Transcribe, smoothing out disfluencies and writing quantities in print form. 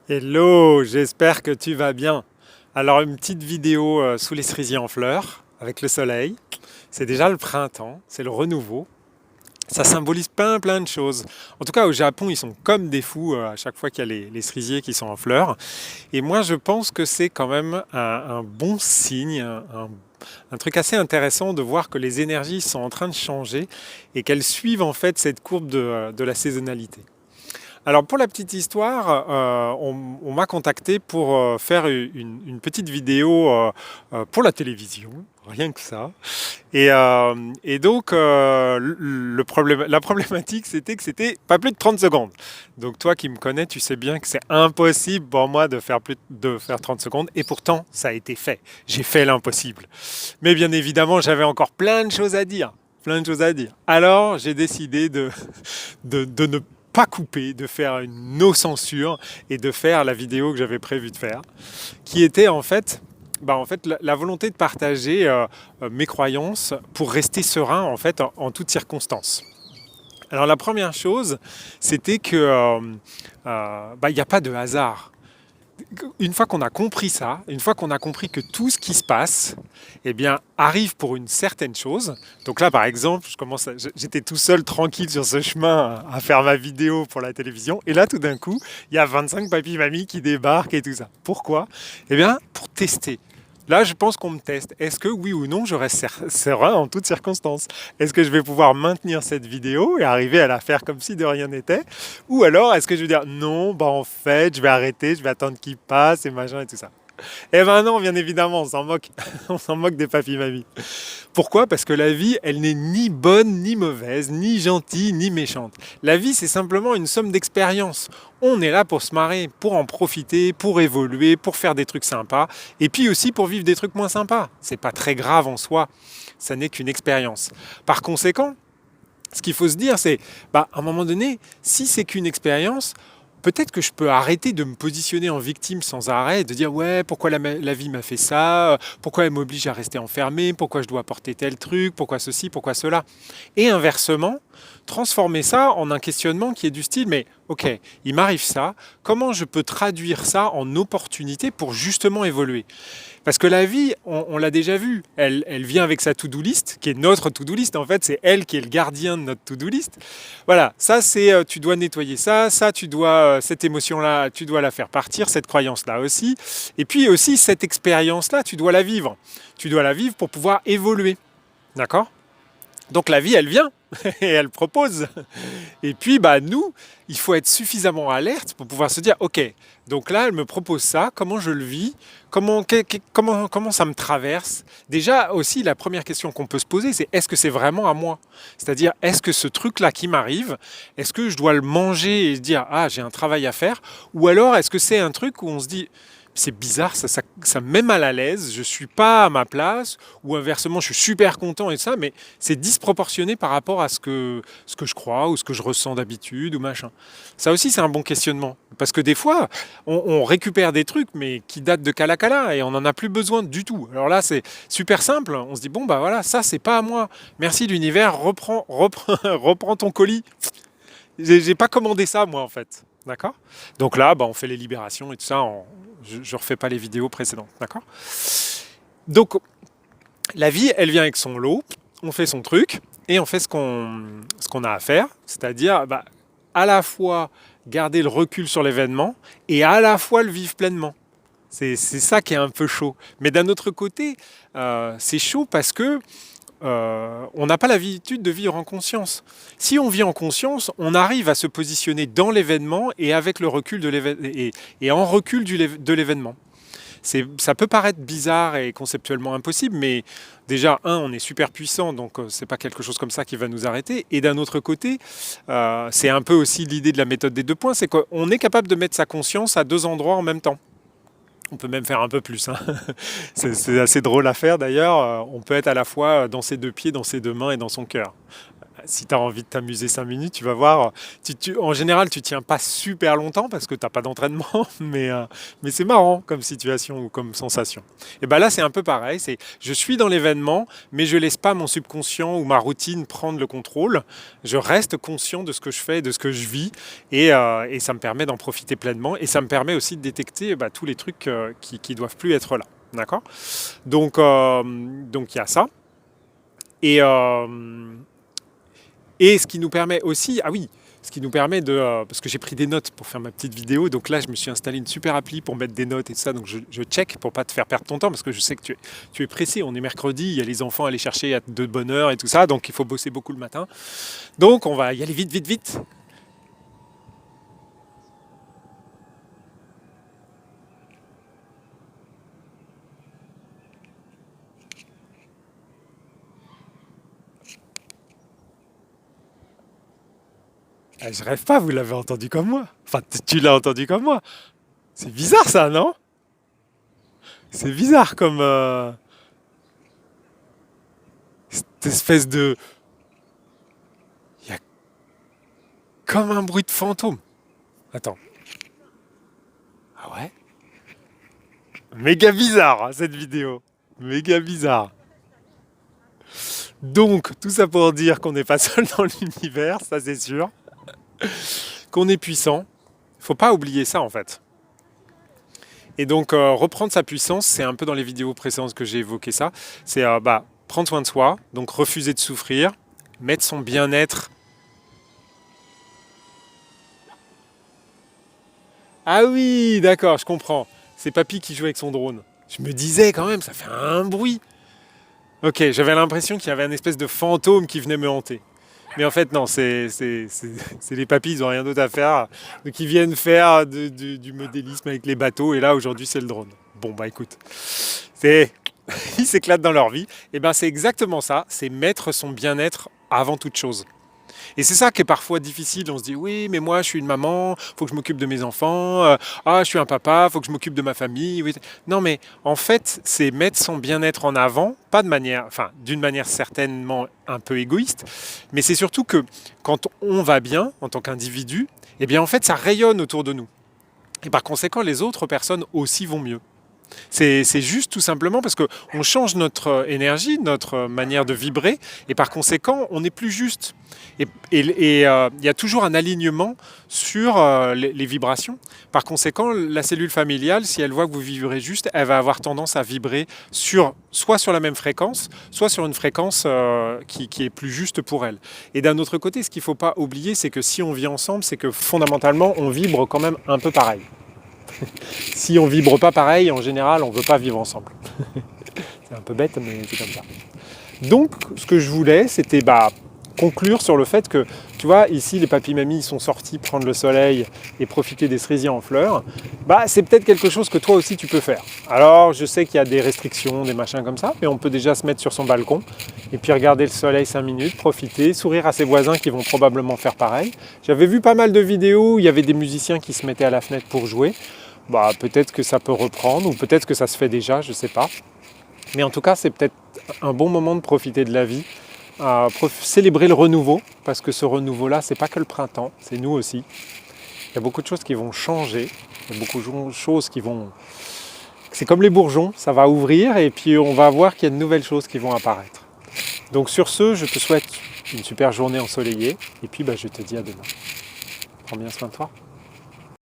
Hello, j'espère que tu vas bien. Alors une petite vidéo sous les cerisiers en fleurs, avec le soleil. C'est déjà le printemps, c'est le renouveau. Ça symbolise plein de choses. En tout cas au Japon, ils sont comme des fous à chaque fois qu'il y a les cerisiers qui sont en fleurs. Et moi je pense que c'est quand même un bon signe, un truc assez intéressant de voir que les énergies sont en train de changer et qu'elles suivent en fait cette courbe de la saisonnalité. Alors pour la petite histoire, on m'a contacté pour faire une petite vidéo pour la télévision, rien que ça. Et donc la problématique c'était que c'était pas plus de 30 secondes. Donc toi qui me connais, tu sais bien que c'est impossible pour moi de faire 30 secondes. Et pourtant ça a été fait. J'ai fait l'impossible. Mais bien évidemment j'avais encore plein de choses à dire. Plein de choses à dire. Alors j'ai décidé de ne pas couper, de faire une no-censure et de faire la vidéo que j'avais prévu de faire, qui était en fait la volonté de partager mes croyances pour rester serein en toutes circonstances. Alors la première chose, c'était que il n'y a pas de hasard. Une fois qu'on a compris ça, une fois qu'on a compris que tout ce qui se passe, eh bien, arrive pour une certaine chose. Donc là, par exemple, j'étais tout seul, tranquille sur ce chemin à faire ma vidéo pour la télévision. Et là, tout d'un coup, il y a 25 papy-mamies qui débarquent et tout ça. Pourquoi? Eh bien, pour tester. Là, je pense qu'on me teste. Est-ce que oui ou non, je reste serein en toutes circonstances? Est-ce que je vais pouvoir maintenir cette vidéo et arriver à la faire comme si de rien n'était? Ou alors, est-ce que je vais dire non, en fait, je vais arrêter, je vais attendre qu'il passe et machin et tout ça. Eh ben non, bien évidemment, on s'en moque. On s'en moque des papy-mamies. Pourquoi? Parce que la vie, elle n'est ni bonne, ni mauvaise, ni gentille, ni méchante. La vie, c'est simplement une somme d'expériences. On est là pour se marrer, pour en profiter, pour évoluer, pour faire des trucs sympas, et puis aussi pour vivre des trucs moins sympas. C'est pas très grave en soi, ça n'est qu'une expérience. Par conséquent, ce qu'il faut se dire, c'est, à un moment donné, si c'est qu'une expérience, peut-être que je peux arrêter de me positionner en victime sans arrêt et de dire ouais, pourquoi la vie m'a fait ça, pourquoi elle m'oblige à rester enfermé, pourquoi je dois porter tel truc, pourquoi ceci, pourquoi cela. Et inversement, transformer ça en un questionnement qui est du style mais ok, il m'arrive ça, comment je peux traduire ça en opportunité pour justement évoluer? Parce que la vie, on l'a déjà vu, elle vient avec sa to-do list, qui est notre to-do list en fait, c'est elle qui est le gardien de notre to-do list. Voilà, ça c'est tu dois nettoyer ça tu dois cette émotion-là, tu dois la faire partir, cette croyance-là aussi. Et puis aussi cette expérience-là, tu dois la vivre. Tu dois la vivre pour pouvoir évoluer. D'accord? Donc la vie, elle vient et elle propose. Et puis, nous, il faut être suffisamment alerte pour pouvoir se dire, ok, donc là, elle me propose ça, comment je le vis, comment ça me traverse. Déjà, aussi, la première question qu'on peut se poser, c'est est-ce que c'est vraiment à moi? C'est-à-dire, est-ce que ce truc-là qui m'arrive, est-ce que je dois le manger et se dire, ah, j'ai un travail à faire? Ou alors, est-ce que c'est un truc où on se dit, c'est bizarre, ça me met mal à l'aise, je ne suis pas à ma place, ou inversement, je suis super content et ça, mais c'est disproportionné par rapport à ce que je crois ou ce que je ressens d'habitude ou machin. Ça aussi, c'est un bon questionnement. Parce que des fois, on récupère des trucs, mais qui datent de Cala et on n'en a plus besoin du tout. Alors là, c'est super simple. On se dit, bon, voilà, ça, c'est pas à moi. Merci l'univers, reprends ton colis. J'ai pas commandé ça, moi, en fait. D'accord? Donc là, on fait les libérations et tout ça. Je ne refais pas les vidéos précédentes. D'accord? Donc, la vie, elle vient avec son lot. On fait son truc et on fait ce qu'on a à faire. C'est-à-dire, à la fois garder le recul sur l'événement et à la fois le vivre pleinement. C'est ça qui est un peu chaud. Mais d'un autre côté, c'est chaud parce que on n'a pas l'habitude de vivre en conscience. Si on vit en conscience, on arrive à se positionner dans l'événement et avec le recul et en recul de l'événement. Ça peut paraître bizarre et conceptuellement impossible, mais déjà, on est super puissant, donc c'est pas quelque chose comme ça qui va nous arrêter. Et d'un autre côté, c'est un peu aussi l'idée de la méthode des 2 points, c'est qu'on est capable de mettre sa conscience à 2 endroits en même temps. On peut même faire un peu plus. Hein. C'est assez drôle à faire d'ailleurs. On peut être à la fois dans ses 2 pieds, dans ses 2 mains et dans son cœur. Si tu as envie de t'amuser 5 minutes, tu vas voir. En général, tu tiens pas super longtemps parce que tu n'as pas d'entraînement, mais c'est marrant comme situation ou comme sensation. Et bien là, c'est un peu pareil. Je suis dans l'événement, mais je laisse pas mon subconscient ou ma routine prendre le contrôle. Je reste conscient de ce que je fais, de ce que je vis, et ça me permet d'en profiter pleinement. Et ça me permet aussi de détecter tous les trucs qui doivent plus être là. D'accord ? Donc il y a ça. Et ce qui nous permet aussi, ce qui nous permet parce que j'ai pris des notes pour faire ma petite vidéo, donc là je me suis installé une super appli pour mettre des notes et tout ça, donc je check pour pas te faire perdre ton temps, parce que je sais que tu es pressé, on est mercredi, il y a les enfants à aller chercher de bonne heure et tout ça, donc il faut bosser beaucoup le matin. Donc on va y aller vite, vite, vite. Je rêve pas, vous l'avez entendu comme moi. Enfin, tu l'as entendu comme moi. C'est bizarre ça, non? C'est bizarre comme cette espèce de... Il y a comme un bruit de fantôme. Attends. Ah ouais? Méga bizarre, hein, cette vidéo. Méga bizarre. Donc, tout ça pour dire qu'on n'est pas seul dans l'univers, ça c'est sûr. Qu'on est puissant. Faut pas oublier ça en fait. Et donc, reprendre sa puissance, c'est un peu dans les vidéos précédentes que j'ai évoqué ça. C'est prendre soin de soi, donc refuser de souffrir, mettre son bien-être. Ah oui, d'accord, je comprends. C'est Papy qui joue avec son drone. Je me disais quand même, ça fait un bruit. Ok, j'avais l'impression qu'il y avait un espèce de fantôme qui venait me hanter. Mais en fait, non, c'est les papis, ils n'ont rien d'autre à faire. Donc ils viennent faire du modélisme avec les bateaux, et là, aujourd'hui, c'est le drone. Bon, bah écoute, ils s'éclatent dans leur vie. Et ben c'est exactement ça, c'est mettre son bien-être avant toute chose. Et c'est ça qui est parfois difficile. On se dit, oui, mais moi, je suis une maman, faut que je m'occupe de mes enfants. Je suis un papa, faut que je m'occupe de ma famille. Oui. Non, mais en fait, c'est mettre son bien-être en avant, pas de manière, enfin, d'une manière certainement un peu égoïste, mais c'est surtout que quand on va bien en tant qu'individu, eh bien, en fait, ça rayonne autour de nous. Et par conséquent, les autres personnes aussi vont mieux. C'est juste tout simplement parce qu'on change notre énergie, notre manière de vibrer, et par conséquent, on est plus juste. Et y a toujours un alignement sur les vibrations. Par conséquent, la cellule familiale, si elle voit que vous vibrez juste, elle va avoir tendance à vibrer soit sur la même fréquence, soit sur une fréquence qui est plus juste pour elle. Et d'un autre côté, ce qu'il ne faut pas oublier, c'est que si on vit ensemble, c'est que fondamentalement, on vibre quand même un peu pareil. Si on vibre pas pareil, en général, on ne veut pas vivre ensemble. C'est un peu bête, mais c'est comme ça. Donc, ce que je voulais, c'était conclure sur le fait que, tu vois, ici, les papis-mamies sont sortis prendre le soleil et profiter des cerisiers en fleurs. C'est peut-être quelque chose que toi aussi, tu peux faire. Alors, je sais qu'il y a des restrictions, des machins comme ça, mais on peut déjà se mettre sur son balcon et puis regarder le soleil 5 minutes, profiter, sourire à ses voisins qui vont probablement faire pareil. J'avais vu pas mal de vidéos où il y avait des musiciens qui se mettaient à la fenêtre pour jouer. Peut-être que ça peut reprendre, ou peut-être que ça se fait déjà, je ne sais pas. Mais en tout cas, c'est peut-être un bon moment de profiter de la vie, célébrer le renouveau, parce que ce renouveau-là, c'est pas que le printemps, c'est nous aussi. Il y a beaucoup de choses qui vont changer, il y a beaucoup de choses qui vont... C'est comme les bourgeons, ça va ouvrir, et puis on va voir qu'il y a de nouvelles choses qui vont apparaître. Donc sur ce, je te souhaite une super journée ensoleillée, et puis je te dis à demain. Prends bien soin de toi.